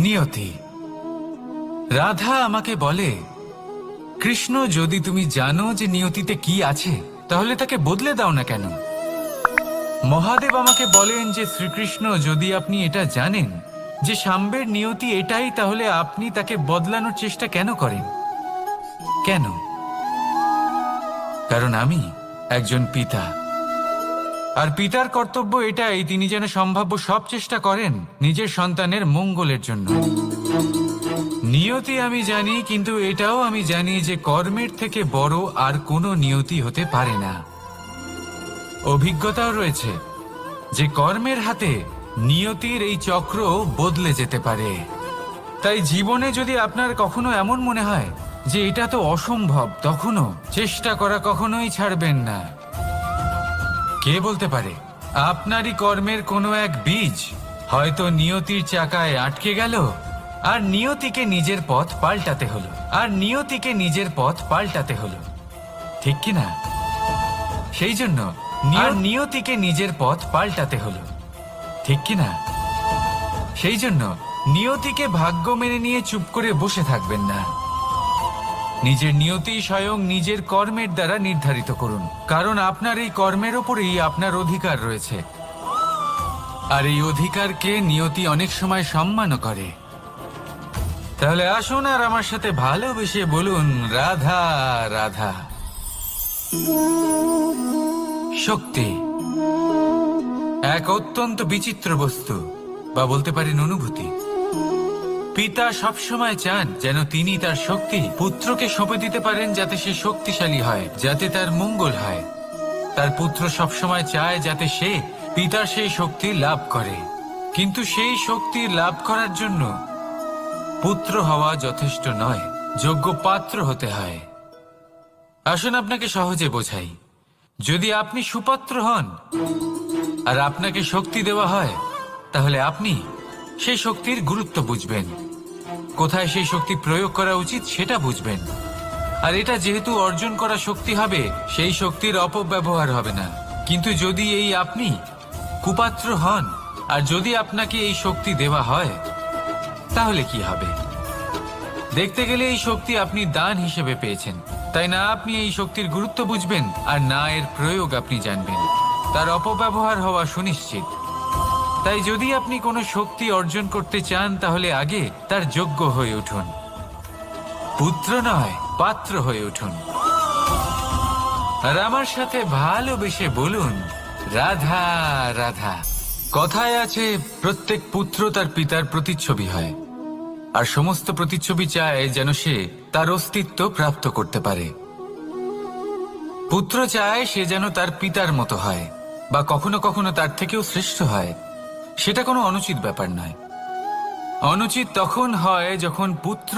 নিয়তি। রাধা আমাকে বলে, কৃষ্ণ, যদি তুমি জানো যে নিয়তিতে কি আছে তাহলে তাকে বদলে দাও না কেন? মহাদেব আমাকে বলেন যে শ্রীকৃষ্ণ, যদি আপনি এটা জানেন যে সাম্বের নিয়তি এটাই, তাহলে আপনি তাকে বদলানোর চেষ্টা কেন করেন? কেন? কারণ আমি একজন পিতা, আর পিতার কর্তব্য এটাই, তিনি যেন সম্ভাব্য সব চেষ্টা করেন নিজের সন্তানের মঙ্গলের জন্য। নিয়তি আমি জানি, কিন্তু এটাও আমি জানি যে কর্মের থেকে বড় আর কোনো নিয়তি হতে পারে না। অভিজ্ঞতাও রয়েছে যে কর্মের হাতে নিয়তির এই চক্র বদলে যেতে পারে। তাই জীবনে যদি আপনার কখনো এমন মনে হয় যে এটা তো অসম্ভব, তখনও চেষ্টা করা কখনোই ছাড়বেন না। কে বলতে পারে আপনারই কর্মের কোনো এক বীজ হয়তো নিয়তির চাকায় আটকে গেল, আর নিয়তিকে নিজের পথ পাল্টাতে হলো, ঠিক কি না? সেই জন্য নিয়তিকে নিজের পথ পাল্টাতে হলো, ঠিক কি না? সেই জন্য নিয়তিকে ভাগ্য মেনে নিয়ে চুপ করে বসে থাকবেন না। নিজের নিয়তি স্বয়ং নিজের কর্মের দ্বারা নির্ধারিত করুন, কারণ আপনার এই কর্মের ওপরেই আপনার অধিকার রয়েছে, আর এই অধিকারকে নিয়তি অনেক সময় সম্মানও করে। তাহলে আসুন আর আমার সাথে ভালোবেসে বলুন, রাধা রাধা। শক্তি এক অত্যন্ত বিচিত্র বস্তু, বা বলতে পারেন অনুভূতি। পিতা সবসময় চান যেন তিনি তার শক্তি পুত্রকে সঁপে দিতে পারেন, যাতে সে শক্তিশালী হয়, যাতে তার মঙ্গল হয়। তার পুত্র সবসময় চায় যাতে সে পিতার সেই শক্তি লাভ করে, কিন্তু সেই শক্তি লাভ করার জন্য পুত্র হওয়া যথেষ্ট নয়, যোগ্য পাত্র হতে হয়। আসুন আপনাকে সহজে বোঝাই। যদি আপনি সুপাত্র হন আর আপনাকে শক্তি দেওয়া হয়, তাহলে আপনি সেই শক্তির গুরুত্ব বুঝবেন, কোথায় সেই শক্তি প্রয়োগ করা উচিত সেটা বুঝবেন। আর এটা যেহেতু অর্জন করা শক্তি হবে, সেই শক্তির অপব্যবহার হবে না। কিন্তু যদি এই আপনি কুপাত্র হন আর যদি আপনাকে এই শক্তি দেওয়া হয়, তাহলে কি হবে? দেখতে গেলে এই শক্তি আপনি দান হিসেবে পেয়েছেন, তাই না আপনি এই শক্তির গুরুত্ব বুঝবেন, আর না এর প্রয়োগ আপনি জানবেন। তার অপব্যবহার হওয়া সুনিশ্চিত। তাই যদি আপনি কোনো শক্তি অর্জন করতে চান, তাহলে আগে তার যোগ্য হয়ে উঠুন। পুত্র নয়, পাত্র হয়ে উঠুন। আর আমার সাথে ভালোবেসে বলুন, রাধা রাধা। কথায় আছে, প্রত্যেক পুত্র তার পিতার প্রতিচ্ছবি হয়, আর সমস্ত প্রতিচ্ছবি চায় যেন সে তার অস্তিত্ব প্রাপ্ত করতে পারে। পুত্র চায় সে যেন তার পিতার মতো হয়, বা কখনো কখনো তার থেকেও শ্রেষ্ঠ হয়। সেটা কোনো অনুচিত ব্যাপার নয়। অনুচিত তখন হয় যখন পুত্র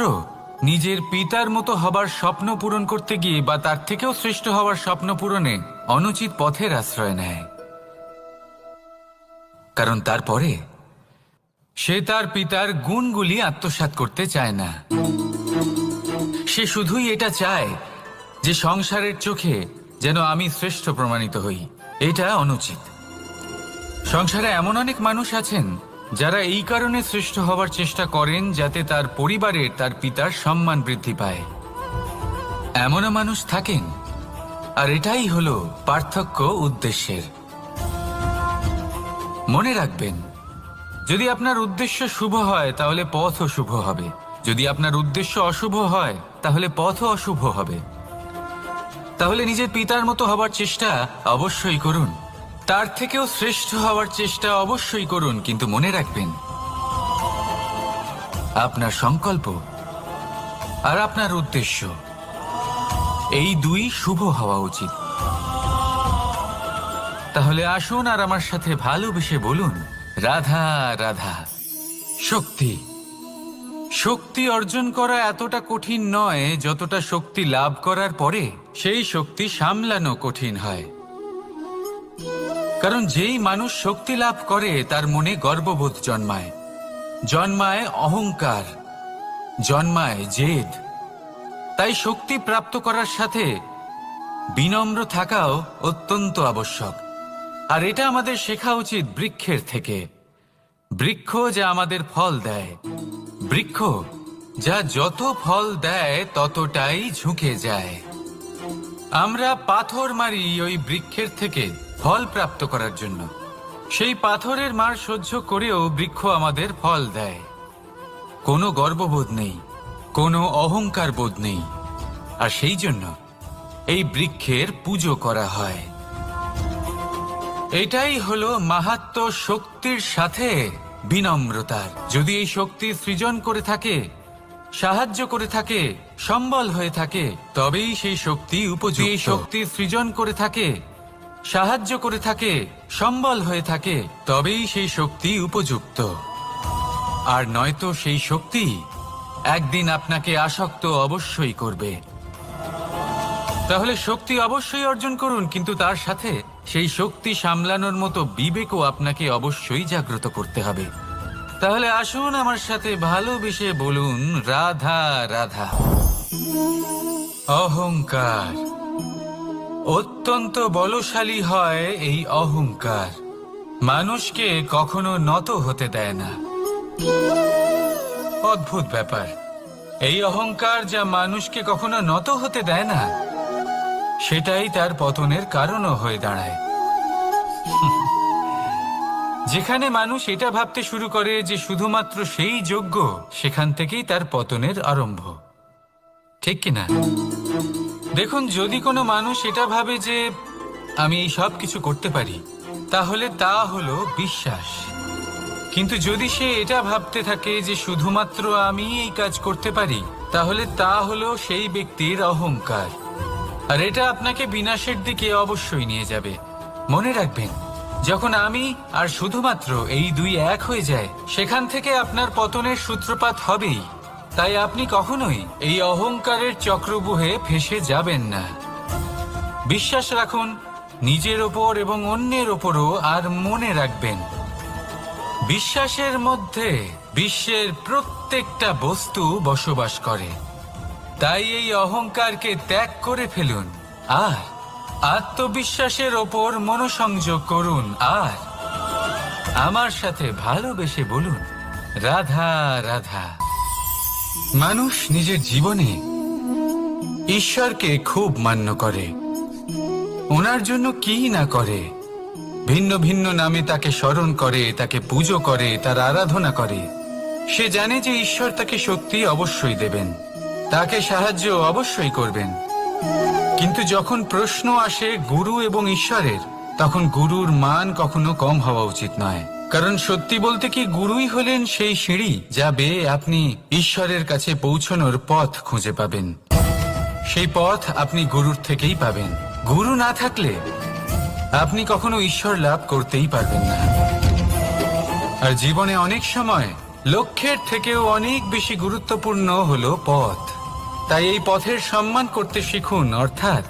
নিজের পিতার মতো হবার স্বপ্ন পূরণ করতে গিয়ে বা তার থেকেও শ্রেষ্ঠ হওয়ার স্বপ্ন পূরণে অনুচিত পথের আশ্রয় নেয়। কারণ তারপরে সে তার পিতার গুণগুলি আত্মসাৎ করতে চায় না। সে শুধুই এটা চায় যে সংসারের চোখে যেন আমি শ্রেষ্ঠ প্রমাণিত হই। এটা অনুচিত। সংসারে এমন অনেক মানুষ আছেন যারা এই কারণে শ্রেষ্ঠ হবার চেষ্টা করেন যাতে তার পরিবারের তার পিতার সম্মান বৃদ্ধি পায়। এমনও মানুষ থাকেন, আর এটাই হলো পার্থক্য উদ্দেশ্যের। মনে রাখবেন, যদি আপনার উদ্দেশ্য শুভ হয় তাহলে পথও শুভ হবে, যদি আপনার উদ্দেশ্য অশুভ হয় তাহলে পথও অশুভ হবে। তাহলে নিজের পিতার মতো হবার চেষ্টা অবশ্যই করুন, তার থেকেও শ্রেষ্ঠ হওয়ার চেষ্টা অবশ্যই করুন, কিন্তু মনে রাখবেন আপনার সংকল্প আর আপনার উদ্দেশ্য এই দুই শুভ হওয়া উচিত। তাহলে আসুন আর আমার সাথে ভালোবেসে বলুন, রাধা রাধা। শক্তি শক্তি অর্জন করা এতটা কঠিন নয় যতটা শক্তি লাভ করার পরে সেই শক্তি সামলানো কঠিন হয়। কারণ যেই মানুষ শক্তি লাভ করে তার মনে গর্ববোধ জন্মায়, জন্মায় অহংকার, জন্মায় জেদ। তাই শক্তি প্রাপ্ত করার সাথে বিনম্র থাকাও অত্যন্ত আবশ্যক। আর এটা আমাদের শেখা উচিত বৃক্ষের থেকে। বৃক্ষ যা আমাদের ফল দেয়, বৃক্ষ যা যত ফল দেয় ততটাই ঝুঁকে যায়। আমরা পাথর মারি ওই বৃক্ষের থেকে ফল প্রাপ্ত করার জন্য। সেই পাথরের মার সহ্য করেও বৃক্ষ আমাদের ফল দেয়। কোনো গর্ববোধ নেই, কোনো অহংকার বোধ নেই, আর সেই জন্য এই বৃক্ষের পুজো করা হয়। এটাই হলো মাহাত্ম্য শক্তির সাথে বিনম্রতার। যদি এই শক্তি সৃজন করে থাকে, সাহায্য করে থাকে, সম্বল হয়ে থাকে, তবেই সেই শক্তি উপযুক্ত। এই শক্তি সৃজন করে থাকে, সাহায্য করে থাকে, সম্বল হয়ে থাকে, তবেই সেই শক্তি উপযুক্ত। আর নয়তো সেই শক্তি একদিন আপনাকে আসক্ত অবশ্যই করবে। তাহলে শক্তি অবশ্যই অর্জন করুন, কিন্তু তার সাথে সেই শক্তি সামলানোর মতো বিবেকও আপনাকে অবশ্যই জাগ্রত করতে হবে। তাহলে আসুন আমার সাথে ভালোবেসে বলুন, রাধা রাধা। অহংকার অত্যন্ত বলশালী হয়। এই অহংকার মানুষকে কখনো নত হতে দেয় না। অদ্ভুত ব্যাপার, এই অহংকার যা মানুষকে কখনো নত হতে দেয় না, সেটাই তার পতনের কারণও হয়ে দাঁড়ায়। যেখানে মানুষ এটা ভাবতে শুরু করে যে শুধুমাত্র সেই যোগ্য, সেখান থেকেই তার পতনের আরম্ভ। ঠিক কিনা? দেখুন, যদি কোনো মানুষ এটা ভাবে যে আমি এই সব কিছু করতে পারি, তাহলে তা হলো বিশ্বাস। কিন্তু যদি সে এটা ভাবতে থাকে যে শুধুমাত্র আমি এই কাজ করতে পারি, তাহলে তা হলো সেই ব্যক্তির অহংকার। আর এটা আপনাকে বিনাশের দিকে অবশ্যই নিয়ে যাবে। মনে রাখবেন, যখন আমি আর শুধুমাত্র এই দুই এক হয়ে যায়, সেখান থেকে আপনার পতনের সূত্রপাত হবেই। তাই আপনি কখনোই এই অহংকারের চক্রব্যূহে ফেঁসে যাবেন না। বিশ্বাস রাখুন নিজের ওপর এবং অন্যের ওপরও। আর মনে রাখবেন, বিশ্বাসের মধ্যে বিশ্বের প্রত্যেকটা বস্তু বসবাস করে। তাই এই অহংকারকে ত্যাগ করে ফেলুন আর আত্মবিশ্বাসের ওপর মনোসংযোগ করুন। আর আমার সাথে ভালোবেসে বলুন, রাধা রাধা। মানুষ নিজের জীবনে ঈশ্বরকে খুব মান্য করে, ওনার জন্য কি না করে। ভিন্ন ভিন্ন নামে তাকে স্মরণ করে, তাকে পুজো করে, তার আরাধনা করে। সে জানে যে ঈশ্বর তাকে শক্তি অবশ্যই দেবেন, তাকে সাহায্য অবশ্যই করবেন। কিন্তু যখন প্রশ্ন আসে গুরু এবং ঈশ্বরের, তখন গুরুর মান কখনো কম হওয়া উচিত নয়। কারণ সত্যি বলতে কি, গুরুই হলেন সেই সিঁড়ি যা বেয়ে আপনি ঈশ্বরের কাছে পৌঁছানোর পথ খুঁজে পাবেন। সেই পথ আপনি গুরুর থেকেই পাবেন। গুরু না থাকলে আপনি কখনো ঈশ্বর লাভ করতেই পারবেন না। আর জীবনে অনেক সময় লক্ষ্যের থেকেও অনেক বেশি গুরুত্বপূর্ণ হলো পথ। তাই এই পথের সম্মান করতে শিখুন, অর্থাৎ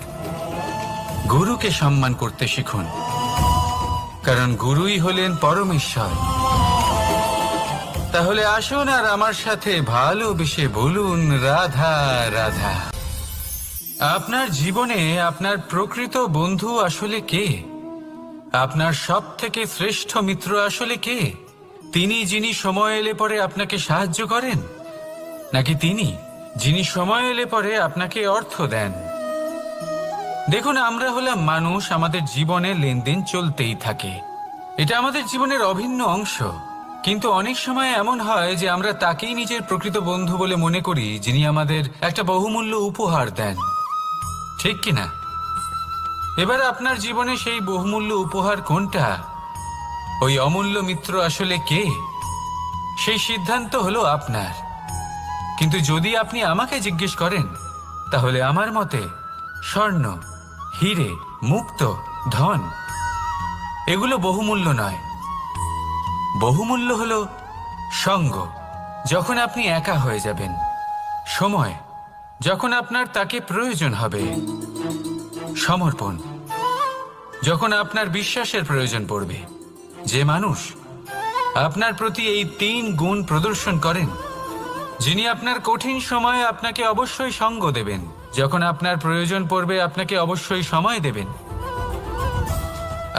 গুরুকে সম্মান করতে শিখুন। কারণ গুরুই হলেন পরমেশ্বর। তাহলে আসুন আর আমার সাথে ভালোবেসে বলুন, রাধা রাধা। আপনার জীবনে আপনার প্রকৃত বন্ধু আসলে কে? আপনার সব থেকে শ্রেষ্ঠ মিত্র আসলে কে? তিনি যিনি সময় এলে পরে আপনাকে সাহায্য করেন, নাকি তিনি যিনি সময় এলে পরে আপনাকে অর্থ দেন? দেখুন, আমরা হলাম মানুষ, আমাদের জীবনে লেনদেন চলতেই থাকে। এটা আমাদের জীবনের অভিন্ন অংশ। কিন্তু অনেক সময় এমন হয় যে আমরা তাকেই নিজের প্রকৃত বন্ধু বলে মনে করি, যিনি আমাদের একটা বহুমূল্য উপহার দেন। ঠিক কিনা? এবার আপনার জীবনে সেই বহুমূল্য উপহার কোনটা, ওই অমূল্য মিত্র আসলে কে, সেই সিদ্ধান্ত হলো আপনার। কিন্তু যদি আপনি আমাকে জিজ্ঞেস করেন, তাহলে আমার মতে স্বর্ণ, হিরে, মুক্ত, ধন এগুলো বহুমূল্য নয়। বহুমূল্য হলো সঙ্গ, যখন আপনি একা হয়ে যাবেন, সময়, যখন আপনার তাকে প্রয়োজন হবে, সমর্পণ, যখন আপনার বিশ্বাসের প্রয়োজন পড়বে। যে মানুষ আপনার প্রতি এই 3 গুণ প্রদর্শন করেন, যিনি আপনার কঠিন সময়ে আপনাকে অবশ্যই সঙ্গ দেবেন, যখন আপনার প্রয়োজন পড়বে আপনাকে অবশ্যই সময় দেবেন,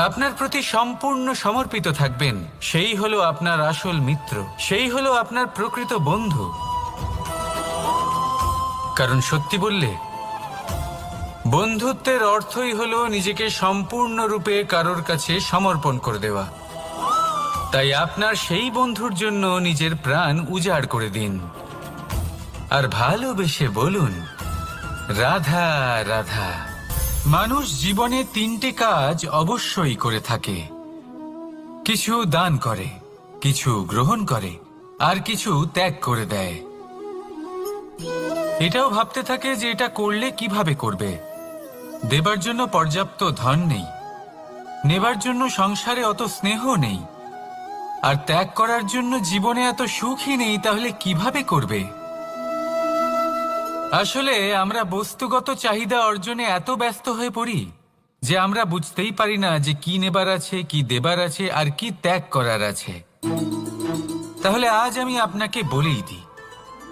আপনার প্রতি সম্পূর্ণ সমর্পিত থাকবেন, সেই হলো আপনার আসল মিত্র, সেই হলো আপনার প্রকৃত বন্ধু। কারণ সত্যি বললে বন্ধুত্বের অর্থই হলো নিজেকে সম্পূর্ণরূপে কারোর কাছে সমর্পণ করে দেওয়া। তাই আপনার সেই বন্ধুর জন্য নিজের প্রাণ উজাড় করে দিন আর ভালোবেসে বলুন, রাধা রাধা। মানুষ জীবনে 3টে কাজ অবশ্যই করে থাকে, কিছু দান করে, কিছু গ্রহণ করে, আর কিছু ত্যাগ করে দেয়। এটাও ভাবতে থাকে যে এটা করলে কিভাবে করবে। দেবার জন্য পর্যাপ্ত ধন নেই, নেবার জন্য সংসারে অত স্নেহ নেই, আর ত্যাগ করার জন্য জীবনে এত সুখই নেই, তাহলে কিভাবে করবে? আসলে আমরা বস্তুগত চাহিদা অর্জনে এত ব্যস্ত হয়ে পড়ি যে আমরা বুঝতেই পারি না যে কি নেবার আছে, কি দেবার আছে, আর কি ত্যাগ করার আছে। তাহলে আজ আমি আপনাকে বলেই দিই,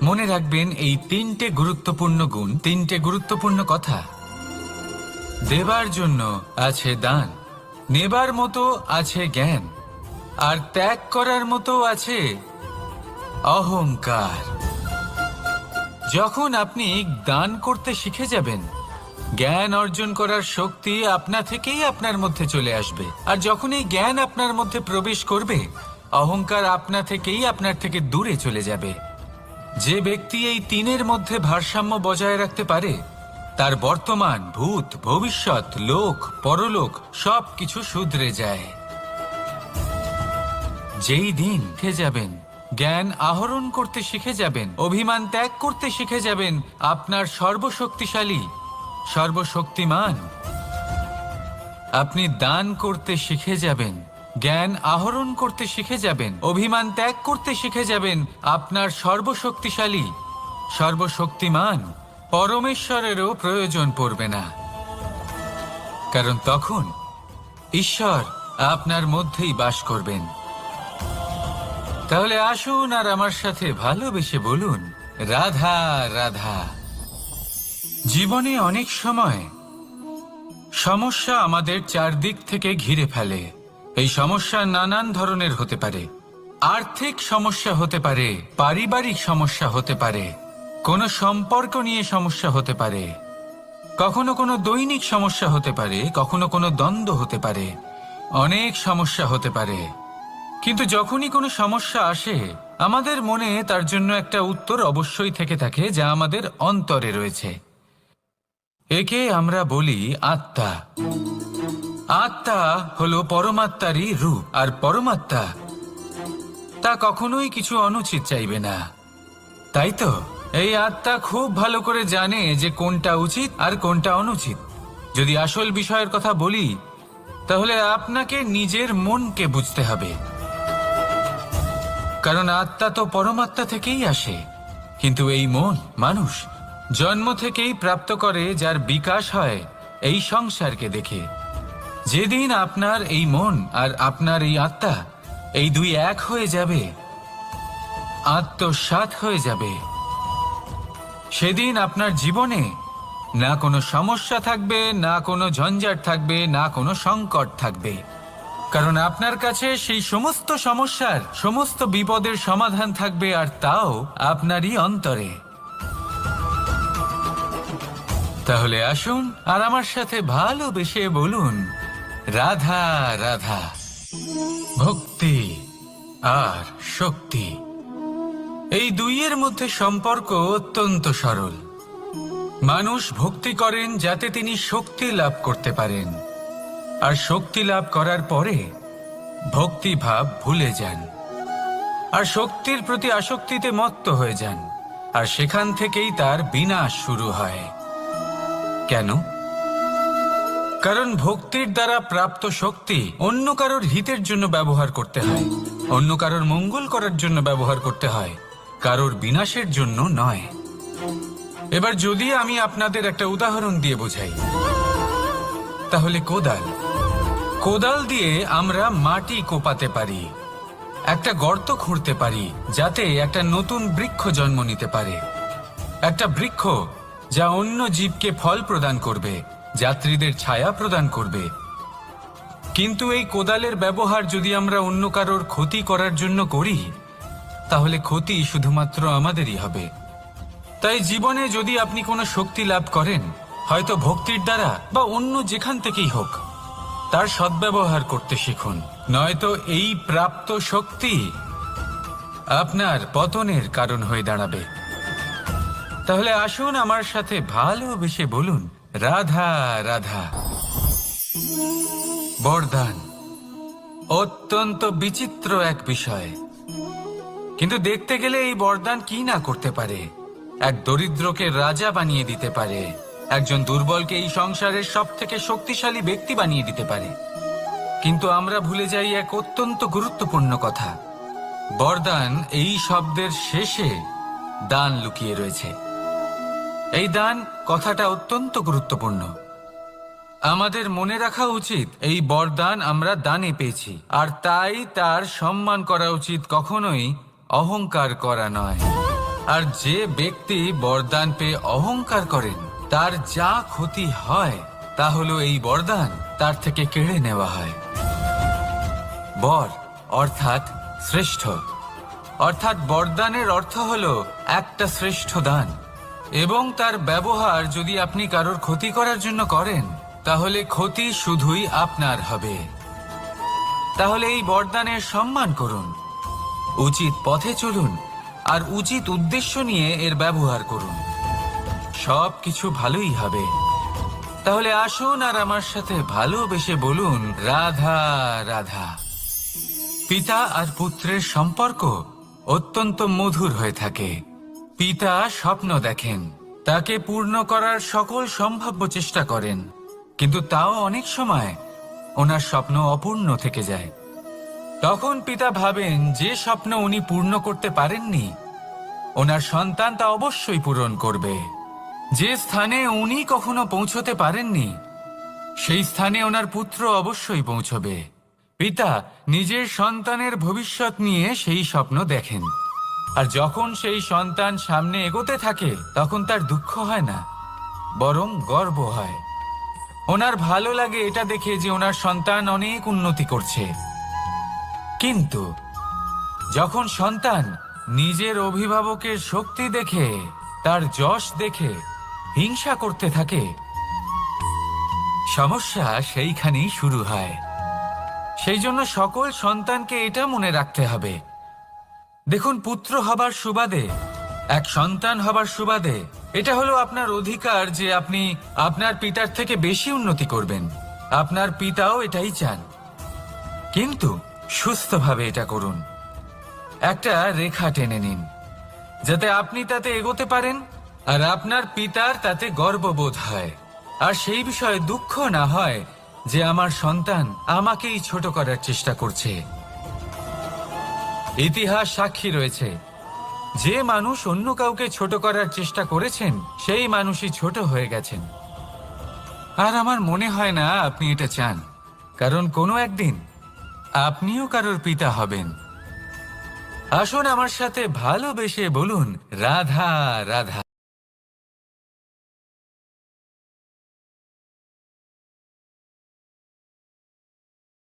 মনে রাখবেন এই 3টে গুরুত্বপূর্ণ গুণ, 3টে গুরুত্বপূর্ণ কথা। দেবার জন্য আছে দান, নেবার মতো আছে জ্ঞান, আর ত্যাগ করার মতো আছে অহংকার। যখন আপনি দান করতে শিখে যাবেন, জ্ঞান অর্জন করার শক্তি আপনা থেকেই আপনার মধ্যে চলে আসবে। আর যখন এই জ্ঞান আপনার মধ্যে প্রবেশ করবে, অহংকার আপনা থেকেই আপনার থেকে দূরে চলে যাবে। যে ব্যক্তি এই 3-এর মধ্যে ভারসাম্য বজায় রাখতে পারে, তার বর্তমান, ভূত, ভবিষ্যৎ, লোক, পরলোক সবকিছু শুধরে যায়। যেই দিন শিখে যাবেন, জ্ঞান আহরণ করতে শিখে যাবেন, অভিমান ত্যাগ করতে শিখে যাবেন, আপনার সর্বশক্তিশালী, সর্বশক্তিমান, আপনি দান করতে শিখে যাবেন, জ্ঞান আহরণ করতে শিখে যাবেন, অভিমান ত্যাগ করতে শিখে যাবেন, আপনার সর্বশক্তিশালী, সর্বশক্তিমান পরমেশ্বরেরও প্রয়োজন পড়বে না। কারণ তখন ঈশ্বর আপনার মধ্যেই বাস করবেন। তাহলে আসুন আর আমার সাথে ভালোবেসে বলুন, রাধা রাধা। জীবনে অনেক সময় সমস্যা আমাদের চারদিক থেকে ঘিরে ফেলে। এই সমস্যা নানান ধরনের হতে পারে। আর্থিক সমস্যা হতে পারে, পারিবারিক সমস্যা হতে পারে, কোনো সম্পর্ক নিয়ে সমস্যা হতে পারে, কখনো কোনো দৈনিক সমস্যা হতে পারে, কখনো কোনো দ্বন্দ্ব হতে পারে, অনেক সমস্যা হতে পারে। কিন্তু যখনই কোনো সমস্যা আসে, আমাদের মনে তার জন্য একটা উত্তর অবশ্যই থেকে থাকে, যা আমাদের অন্তরে রয়েছে। একে আমরা বলি আত্মা। আত্মা হলো পরমাত্মারই রূপ, আর পরমাত্মা তা কখনোই কিছু অনুচিত চাইবে না, তাই তো? এই আত্মা খুব ভালো করে জানে যে কোনটা উচিত আর কোনটা অনুচিত। যদি আসল বিষয়ের কথা বলি, তাহলে আপনাকে নিজের মনকে বুঝতে হবে। কারণ আত্মা তো পরমাত্মা থেকেই আসে, কিন্তু এই মন মানুষ জন্ম থেকেই প্রাপ্ত করে, যার বিকাশ হয় এই সংসারকে দেখে। যেদিন আপনার এই মন আর আপনার এই আত্মা, এই দুই এক হয়ে যাবে, আত্মসাৎ হয়ে যাবে, সেদিন আপনার জীবনে না কোনো সমস্যা থাকবে, না কোনো ঝঞ্ঝাট থাকবে, না কোনো সংকট থাকবে। কারণ আপনার কাছে সেই সমস্ত সমস্যার, সমস্ত বিপদের সমাধান থাকবে, আর তাও আপনারই অন্তরে। তাহলে আসুন আর আমার সাথে ভালোবেসে বলুন, রাধা রাধা। ভক্তি আর শক্তি, এই দুইয়ের মধ্যে সম্পর্ক অত্যন্ত সরল। মানুষ ভক্তি করেন যাতে তিনি শক্তি লাভ করতে পারেন, আর শক্তি লাভ করার পরে ভক্তিভাব ভুলে যান, আর শক্তির প্রতি আসক্তিতে মত্ত হয়ে যান, আর সেখান থেকেই তার বিনাশ শুরু হয়। কেন? কারণ ভক্তির দ্বারা প্রাপ্ত শক্তি অন্য কারোর হিতের জন্য ব্যবহার করতে হয়, অন্য কারোর মঙ্গল করার জন্য ব্যবহার করতে হয়, কারোর বিনাশের জন্য নয়। এবার যদি আমি আপনাদের একটা উদাহরণ দিয়ে বোঝাই, তাহলে কোদাল দিয়ে আমরা মাটি কোপাতে পারি, একটা গর্ত খুঁড়তে পারি, যাতে একটা নতুন বৃক্ষ জন্ম নিতে পারে। একটা বৃক্ষ যা অন্য জীবকে ফল প্রদান করবে, যাত্রীদের ছায়া প্রদান করবে, কিন্তু এই কোদালের ব্যবহার যদি আমরা অন্য কারোর ক্ষতি করার জন্য করি, তাহলে ক্ষতি শুধুমাত্র আমাদেরই হবে। তাই জীবনে যদি আপনি কোনো শক্তি লাভ করেন, হয়তো ভক্তির দ্বারা বা অন্য যেখান থেকেই হোক, তার সদ্ব্যবহার করতে শিখুন, নয়তো এই প্রাপ্ত শক্তি আপনার পতনের কারণ হয়ে দাঁড়াবে। তাহলে আসুন আমার সাথে ভালোবেসে বলুন, রাধা রাধা। বরদান অত্যন্ত বিচিত্র এক বিষয়, কিন্তু দেখতে গেলে এই বরদান কি না করতে পারে। এক দরিদ্রকে রাজা বানিয়ে দিতে পারে, একজন দুর্বলকে এই সংসারের সব থেকে শক্তিশালী ব্যক্তি বানিয়ে দিতে পারে। কিন্তু আমরা ভুলে যাই এক অত্যন্ত গুরুত্বপূর্ণ কথা। বরদান এই শব্দের শেষে দান লুকিয়ে রয়েছে। এই দান কথাটা অত্যন্ত গুরুত্বপূর্ণ। আমাদের মনে রাখা উচিত এই বরদান আমরা দানে পেয়েছি, আর তাই তার সম্মান করা উচিত, কখনোই অহংকার করা নয়। আর যে ব্যক্তি বরদান পেয়ে অহংকার করেন, তার যা ক্ষতি হয় তা হলো এই বরদান তার থেকে কেড়ে নেওয়া হয়। বর অর্থাৎ শ্রেষ্ঠ, অর্থাৎ বরদানের অর্থ হলো একটা শ্রেষ্ঠ দান, এবং তার ব্যবহার যদি আপনি কারোর ক্ষতি করার জন্য করেন, তাহলে ক্ষতি শুধুই আপনার হবে। তাহলে এই বরদানের সম্মান করুন, উচিত পথে চলুন, আর উচিত উদ্দেশ্য নিয়ে এর ব্যবহার করুন, সব কিছু ভালোই হবে। তাহলে আসুন আর আমার সাথে ভালোবেসে বলুন, রাধা রাধা। পিতা আর পুত্রের সম্পর্ক অত্যন্ত মধুর হয়ে থাকে। পিতা স্বপ্ন দেখেন, তাকে পূর্ণ করার সকল সম্ভাব্য চেষ্টা করেন, কিন্তু তাও অনেক সময় ওনার স্বপ্ন অপূর্ণ থেকে যায়। তখন পিতা ভাবেন যে স্বপ্ন উনি পূর্ণ করতে পারেননি, ওনার সন্তান তা অবশ্যই পূরণ করবে। যে স্থানে উনি কখনো পৌঁছতে পারেননি, সেই স্থানে ওনার পুত্র অবশ্যই পৌঁছবে। পিতা নিজের সন্তানের ভবিষ্যৎ নিয়ে সেই স্বপ্ন দেখেন, আর যখন সেই সন্তান সামনে এগোতে থাকে, তখন তার দুঃখ হয় না, বরং গর্ব হয়। ওনার ভালো লাগে এটা দেখে যে ওনার সন্তান অনেক উন্নতি করছে। কিন্তু যখন সন্তান নিজের অভিভাবকের শক্তি দেখে, তার যশ দেখে হিংসা করতে থাকে, সমস্যা সেইখানেই শুরু হয়। সেই জন্য সকল সন্তানকে এটা মনে রাখতে হবে, দেখুন, পুত্র হবার সুবাদে, এক সন্তান হবার সুবাদে এটা হলো আপনার অধিকার যে আপনি আপনার পিতার থেকে বেশি উন্নতি করবেন। আপনার পিতাও এটাই চান, কিন্তু সুস্থভাবে এটা করুন। একটা রেখা টেনে নিন, যাতে আপনি তাতে এগোতে পারেন, আর আপনার পিতার তাতে গর্ববোধ হয়, আর সেই বিষয়ে দুঃখ না হয় যে আমার সন্তান আমাকেই ছোট করার চেষ্টা করছে। ইতিহাস সাক্ষী রয়েছে, যে মানুষ অন্য কাউকে ছোট করার চেষ্টা করেছেন, সেই মানুষই ছোট হয়ে গেছেন। আর আমার মনে হয় না আপনি এটা চান, কারণ কোনো একদিন আপনিও কারোর পিতা হবেন। আসুন আমার সাথে ভালোবেসে বলুন, রাধা রাধা।